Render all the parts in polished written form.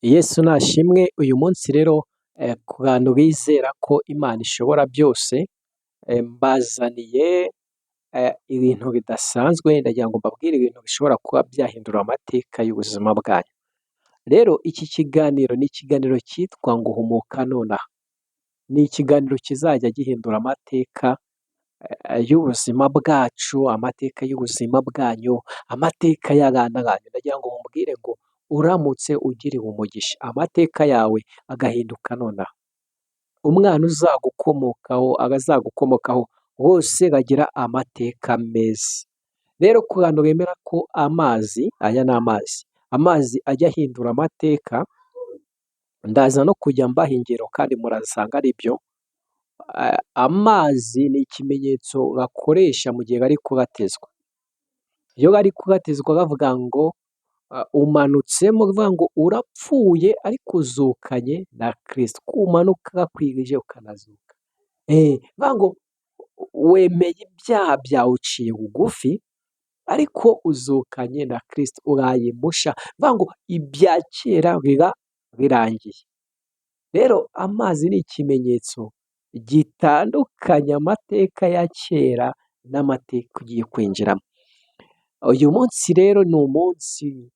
Yesu nashimwe, uyu munsi rero ku bantu bizera ko Imana ishobora byose, mbazaniye ibintu bidasanzwe, ndagira ngo mbabwire ibintu bishobora kuba byahindura amateka y'ubuzima bwanyu. Rero iki kiganiro ni ikiganiro cyitwa ngo humuka nonaha. Ni ikiganiro kizajya gihindura amateka y'ubuzima bwacu, amateka y'ubuzima bwanyu, amateka y'abana banyu. Ndagira ngo mubwire ngo uramutse ugiriwe umugisha, amateka yawe agahinduka nonaha. Umwana uzagukomokaho, abazagukomokaho bose bagira amateka meza. Rero ku bantu bemera ko aya ni amazi ajya ahindura amateka, ndaza no kujya mbaha ingero kandi murasanga ari byo. Amazi ni ikimenyetso bakoresha mu gihe bari kubatizwa. Iyo bari kubatizwa bavuga ngo umanutsemo, bivuga ngo urapfuye ariko uzukanye na Kristo, ko umanuka gakwirije ukanazuka. Bivuga ngo wemeye ibyaha byawe uciye bugufi ariko uzukanye na Kristo, uraye musha. Bivuga ngo ibya kera biba birangiye. Rero amazi ni ikimenyetso gitandukanya amateka ya kera n'amateka ugiye kwinjiramo. Uyu munsi rero ni umunsi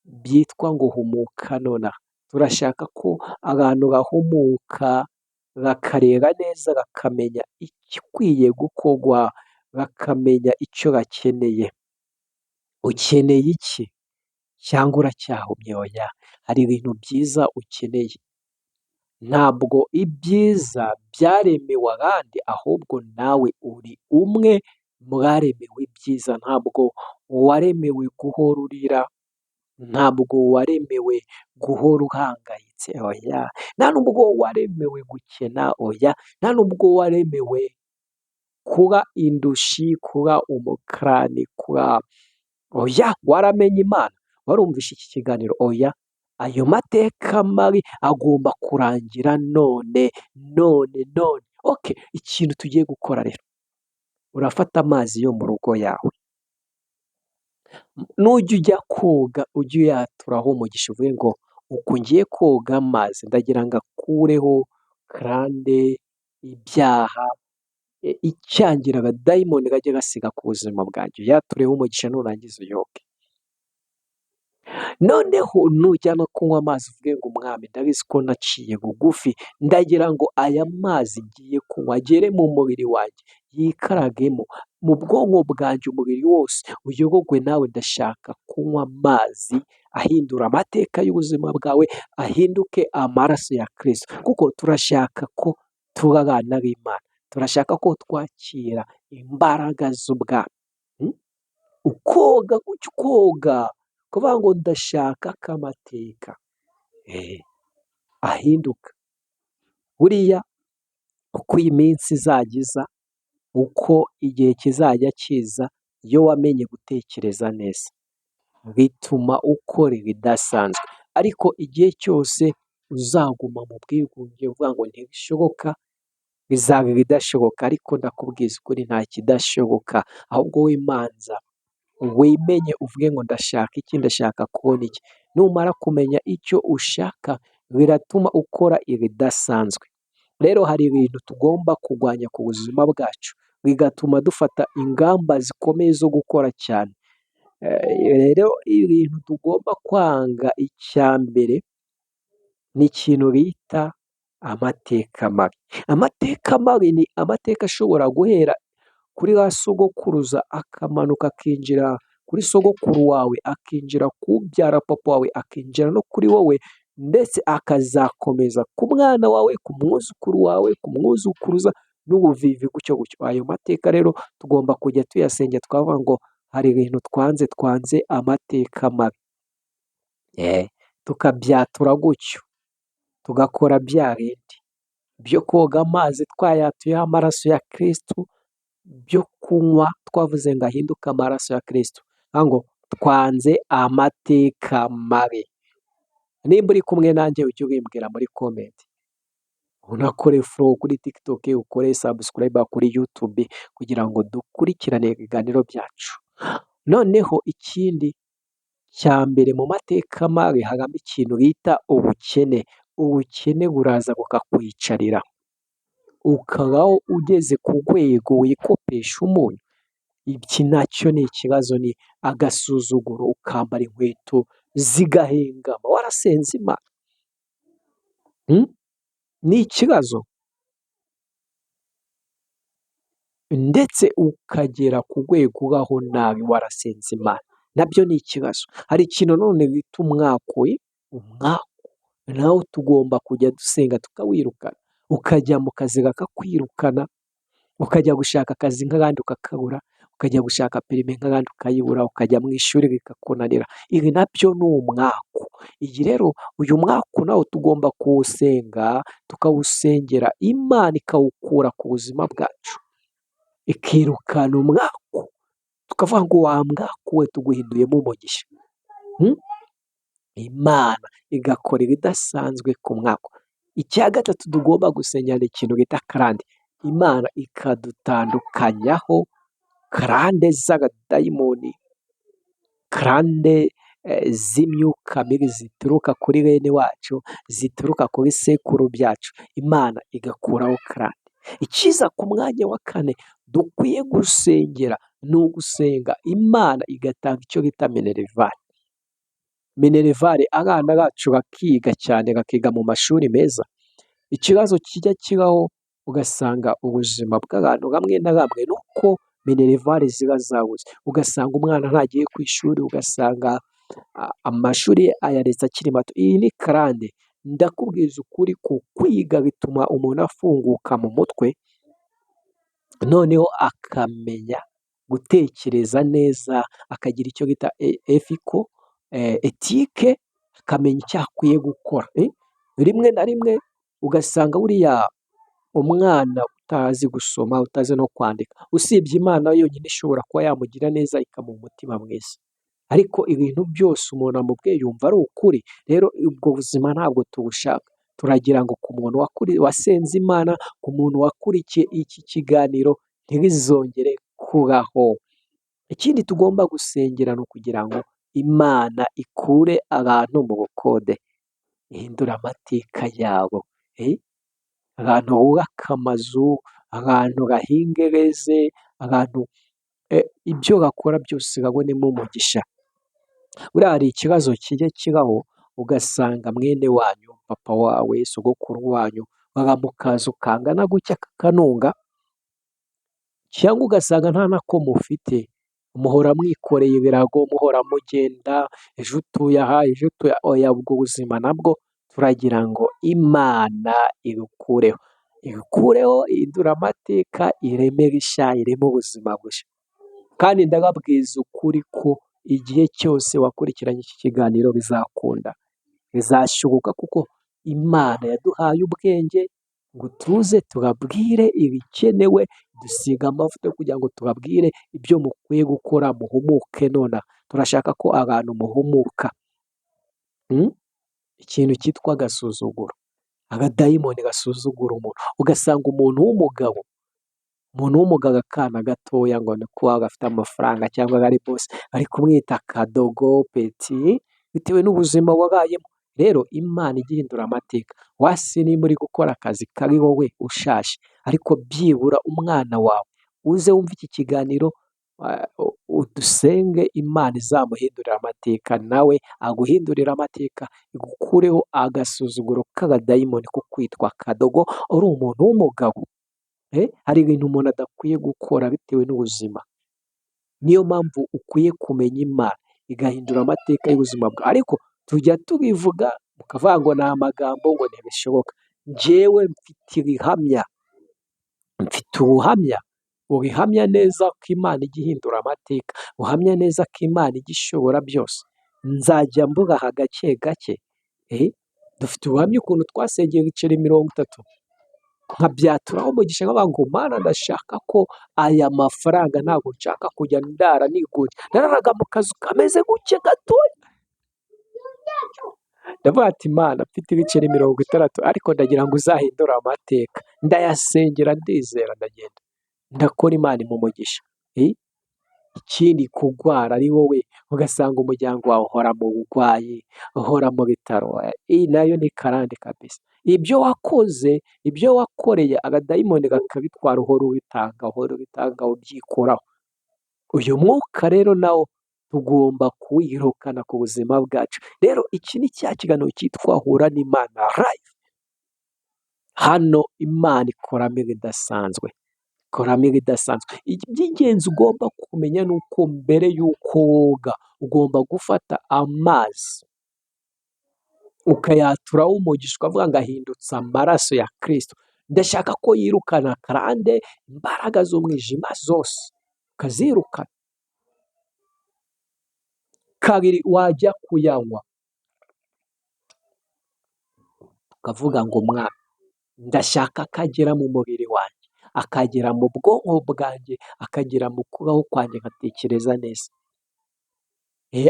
byitwa ngo humuka nonaha. Turashaka ko abantu bahumuka, bakareba neza, bakamenya igikwiye gukorwa, bakamenya icyo bakeneye. Ukeneye iki? Cyangwa uracyahumye? Oya, hari ibintu byiza ukeneye. Ntabwo ibyiza byaremewe abandi, ahubwo nawe uri umwe mwaremewe ibyiza. Ntabwo waremewe guhora urira, ntabwo waremewe guhora uhangayitse, oya. Nta nubwo waremewe gukena, oya. Nta nubwo waremewe kuba indushyi, kuba umukarani, oya. Waramenye Imana, warumvishe iki kiganiro, oya. Ayo mateka mabi agomba kurangira none. Okay, ikintu tugiye gukora rero, urafata amazi yo mu rugo yawe, nujya ujya koga ujye uyaturaho umugisha, uvuge ngo uku ngiye koga amazi ndagira ngo akureho karande, ibyaha, icyangira abadayimoni bajya basiga ku buzima bwanjye, uyatureho umugisha nurangiza uyoge. Noneho nujya no kunywa amazi uvuge ngo Mwami, ndabizi ko naciye bugufi, ndagira ngo aya mazi ngiye kunywa agere mu mubiri wanjye, yikaragemo mu bwonko bwanjye, umubiri wose uyobogwe nawe. Ndashaka kunywa amazi ahindura amateka y'ubuzima bwawe, ahinduke amaraso ya Kristo, kuko turashaka ko tuba abana b'Imana, turashaka ko twakira imbaraga z'ubwami. Ukoga gutyo, ukoga kuvuga ngo ndashaka ko amateka ahinduka. Buriya uko iyi minsi izajya iza, uko igihe kizajya kiza, iyo wamenye gutekereza neza bituma ukora ibidasanzwe. Ariko igihe cyose uzaguma mu bwigunge uvuga ngo ntibishoboka, bizaba ibidashoboka. Ariko ndakubwiza ukuri, nta kidashoboka. Ahubwo wimanza wimenye, uvuge ngo ndashaka iki, ndashaka kubona iki. Numara kumenya icyo ushaka, biratuma ukora ibidasanzwe. Rero hari ibintu tugomba kurwanya ku buzima bwacu, bigatuma dufata ingamba zikomeye zo gukora cyane. Rero ibintu tugomba kwanga, icya mbere ni ikintu bita amateka mabi. Amateka mabi ni amateka ashobora guhera kuri ba sogokuruza, akamanuka akinjira kuri sogokuru wawe, akinjira ku byara papa wawe, akinjira no kuri wowe, ndetse akazakomeza ku mwana wawe, ku mwuzukuru wawe, ku mwuzukuruza, n'ubuvivi gutyo gutyo. Ayo mateka rero tugomba kujya tuyasengera, twavuga ngo hari ibintu twanze amateka mabi, tukabyatura gutyo, tugakora bya bindi byo koga amazi twayatuyeho amaraso ya Kristo, byo kunywa twavuze ngo ahinduke amaraso ya Kristo, ngo twanze amateka mabi. Nimba uri kumwe nanjye ujye ubimbwira muri komenti, unakore follow kuri TikTok, ukore subscribe kuri YouTube, kugira ngo dukurikirane ibiganiro byacu. Noneho ikindi cya mbere mu mateka mabi habamo ikintu bita ubukene. Ubukene buraza bukakwicarira, ukabaho ugeze ku rwego wikopesha umunyu. Iki nacyo ni ikibazo, ni agasuzuguro, ukambara inkweto zigahengama warasenze Imana. Ni ikibazo, ndetse ukagera ku rwego ubaho nabi warasenze Imana, nabyo ni ikibazo. Hari ikintu none bita umwaku. Umwaku nawo tugomba kujya dusenga tukawirukana, ukajya mu kazi kakakwirukana, ukajya gushaka akazi nk'abandi ukakabura, ukajya gushaka perime nk'abandi ukayibura, ukajya mu ishuri bikakunanira. Ibi nabyo ni umwaku. Iyi rero, uyu mwaku nawo tugomba kuwusenga, tukawusengera Imana ikawukura ku buzima bwacu, ikirukana umwaku, tukavuga ngo wa mwaku we tuguhinduyemo umugisha. Imana igakora ibidasanzwe ku mwaku. Icya gatatu tugomba gusengera ni ikintu bita karande. Imana ikadutandukanyaho karande z'abadayimoni, karande z'imyuka mibi zituruka kuri bene wacu, zituruka kuri sekuru byacu. Imana igakuraho karande. Ikiza ku mwanya wa kane dukwiye gusengera ni ugusenga Imana igatanga icyo bita minerivare. Minerivare, abana bacu bakiga cyane, bakiga mu mashuri meza. Ikibazo kijya kibaho ugasanga ubuzima bw'abantu bamwe na bamwe ni uko minerivare ziba zabuze. Ugasanga umwana ntagiye ku ishuri, ugasanga amashuri ayaretse akiri mato. Iyi ni karande. Ndakubwiza ukuri ko kwiga bituma umuntu afunguka mu mutwe, noneho akamenya gutekereza neza, akagira icyo bita etike, akamenya icyo akwiye gukora. Rimwe na rimwe ugasanga buriya umwana utazi gusoma, utazi no kwandika, usibye Imana yonyine ishobora kuba yamugira neza ikamuha umutima mwiza, ariko ibintu byose umuntu amubwiye yumva ari ukuri. Rero ubwo buzima ntabwo tubushaka. Turagira ngo ku muntu wasenze Imana, ku muntu wakurikiye iki kiganiro, ntibizongere kubaho. Ikindi tugomba gusengera ni ukugira ngo Imana ikure abantu mu bukode, ihindura amateka yabo. Abantu bubaka amazu, abantu bahinga beze, abantu ibyo bakora byose babonemo umugisha. Buriya hari ikibazo kijya kibaho, ugasanga mwene wanyu, papa wawe, sogokuru wanyu baba mu kazu kangana gutya k'akanunga, cyangwa ugasanga nta nako mufite, muhora mwikoreye ibirago, muhora mugenda, ejo utuye aha, ejo utuye oya. Ubwo buzima nabwo turagira ngo Imana ibukureho, ihindure amateka, ireme bishya, ireme ubuzima bushya. Kandi ndababwiza ukuri ko igihe cyose wakurikiranye iki kiganiro bizakunda, bizashoboka, kuko Imana yaduhaye ubwenge ngo tuze tubabwire ibikenewe, dusiga amavuta kugira ngo tubabwire ibyo mukwiye gukora, muhumuke. None turashaka ko abantu muhumuka. Ikintu cyitwa agasuzuguro, abadayimoni gasuzugura umuntu, ugasanga umuntu w'umugabo, akana gatoya ngo ni kuba gafite amafaranga cyangwa ari bose, bari kumwita kadogo, peti, bitewe n'ubuzima wabayemo. Rero Imana ijya ihindura amateka. Wasi niba uri gukora akazi kabi wowe ushaje, ariko byibura umwana wawe uze wumve iki kiganiro, udusenge Imana izamuhindurira amateka, nawe aguhindurira amateka, igukureho agasuzuguro k'abadayimoni ko kwitwa kadogo. Uri umuntu w'umugabo. Hari ibintu umuntu adakwiye gukora bitewe n'ubuzima. Niyo mpamvu ukwiye kumenya Imana igahindura amateka y'ubuzima bwawe. Ariko tujya tubivuga mukavuga ngo ni amagambo, ngo ntibishoboka. Njyewe mfite ubuhamya ubihamya neza ko Imana ijya ihindura amateka, uhamya neza ko Imana ijya ishobora byose. Nzajya mbugaha gake gake. Dufite ubuhamya ukuntu twasengeye ibiceri 30, nkabyaturaho umugisha, nkavuga ngo Mana, ndashaka ko aya mafaranga, ntabwo nshaka kujya ndara niguye. Nararaga mu kazu kameze gutya gatoya, ndavuga ati Mana, mfite ibiceri 60, ariko ndagira ngo uzahindure amateka. Ndayasengera, ndizera, ndagenda ndakora, Imana impa umugisha. ikindi kurwara ari wowe ugasanga umuryango wawe uhora mu burwayi, uhora mu bitaro, iyi nayo ni karande kabisa. Ibyo wakoze, ibyo wakoreye agadayimoni kakabitwara uhora ubitanga ubyikuraho. Uyu mwuka rero nawo tugomba kuwirukana ku buzima bwacu. Rero iki ni cya kiganiro cyitwa Hura n'Imana Live. Hano Imana ikoramo ibidasanzwe, ikoramo ibidasanzwe. Iby'ingenzi ugomba kumenya ni uko mbere y'uko woga ugomba gufata amazi ukayaturaho umugisha, ukavuga ngo ahindutse amaraso ya Kristo. Ndashaka ko yirukana karande, imbaraga z'umwijima zose ukazirukana. Kabiri, wajya kuyanywa ukavuga ngo Mwami, ndashaka ko agera mu mubiri wanjye, akagera mu bwonko bwanjye, akagera mu kubaho kwanjye nkatekereza neza.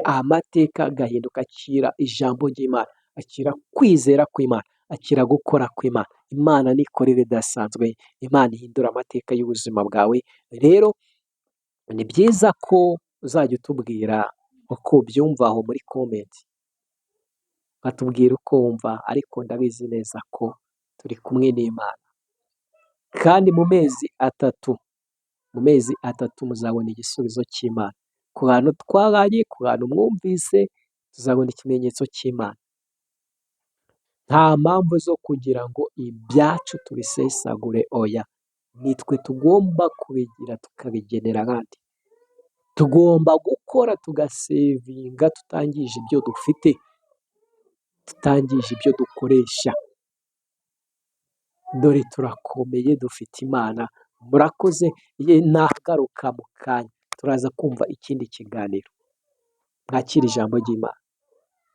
Amateka agahinduka, akira ijambo ry'Imana, akira kwizera kw'Imana, akira gukora kw'Imana. Imana nikora ibidasanzwe, Imana ihindura amateka y'ubuzima bwawe. Rero ni byiza ko uzajya utubwira uko ubyumva aho muri komenti, ukatubwira uko wumva, ariko ndabizi neza ko turi kumwe n'Imana. Kandi mu mezi atatu muzabona igisubizo cy'Imana. Ku bantu twabanye, ku bantu mwumvise, tuzabona ikimenyetso cy'Imana. Nta mpamvu zo kugira ngo ibyacu tubisesagure, oya. Nitwe tugomba kubigira tukabigenera abandi. Tugomba gukora tugasevinga, tutangije ibyo dufite, tutangije ibyo dukoresha. Dore turakomeye, dufite Imana. Murakoze. Nagaruka mu kanya turaza kumva ikindi kiganiro. Mwakire ijambo ry'Imana.